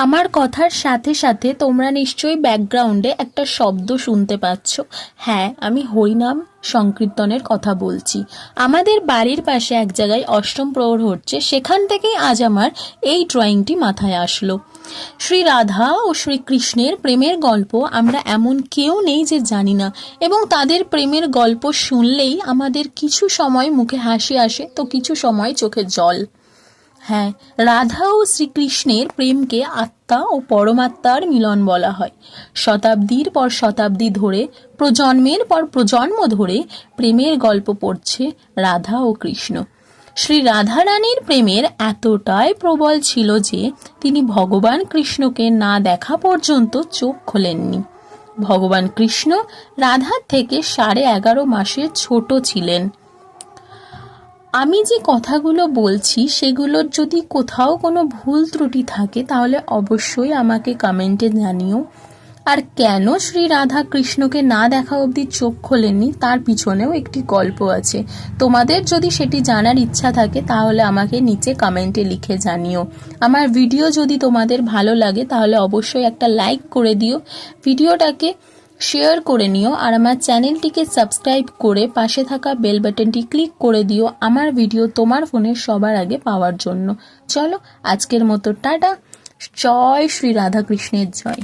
আমার কথার সাথে সাথে তোমরা নিশ্চয়ই ব্যাকগ্রাউন্ডে একটা শব্দ শুনতে পাচ্ছ। হ্যাঁ, আমি হরিনাম সংকীর্তনের কথা বলছি। আমাদের বাড়ির পাশে এক জায়গায় অষ্টম প্রহর হচ্ছে, সেখান থেকেই আজ আমার এই ড্রয়িংটি মাথায় আসলো। শ্রী রাধা ও শ্রীকৃষ্ণের প্রেমের গল্প আমরা এমন কেউ নেই যে জানি না, এবং তাদের প্রেমের গল্প শুনলেই আমাদের কিছু সময় মুখে হাসি আসে তো কিছু সময় চোখে জল। হ্যাঁ, রাধা ও শ্রীকৃষ্ণের প্রেমকে আত্মা ও পরমাত্মার মিলন বলা হয়। শতাব্দীর পর শতাব্দী ধরে, প্রজন্মের পর প্রজন্ম ধরে প্রেমের গল্প পড়ছে রাধা ও কৃষ্ণ। শ্রী রাধারানীর প্রেমের এতটাই প্রবল ছিল যে তিনি ভগবান কৃষ্ণকে না দেখা পর্যন্ত চোখ খোলেননি। ভগবান কৃষ্ণ রাধার থেকে 11.5 মাসের ছোট ছিলেন। আমি যে কথাগুলো বলছি সেগুলোর যদি কোথাও কোনো ভুল ত্রুটি থাকে তাহলে অবশ্যই আমাকে কমেন্টে জানিও। আর কেন শ্রী রাধা কৃষ্ণকে না দেখা অবধি চোখ খোলেননি তার পিছনেও একটি গল্প আছে। তোমাদের যদি সেটি জানার ইচ্ছা থাকে তাহলে আমাকে নিচে কমেন্টে লিখে জানিও। আমার ভিডিও যদি তোমাদের ভালো লাগে তাহলে অবশ্যই একটা লাইক করে দিও, ভিডিওটাকে শেয়ার করে নিও, আর আমার চ্যানেলটিকে সাবস্ক্রাইব করে পাশে থাকা বেল বাটনটি ক্লিক করে দিও আমার ভিডিও তোমার ফোনে সবার আগে পাওয়ার জন্য। চলো আজকের মতো টাটা। জয় শ্রী রাধা কৃষ্ণের জয়।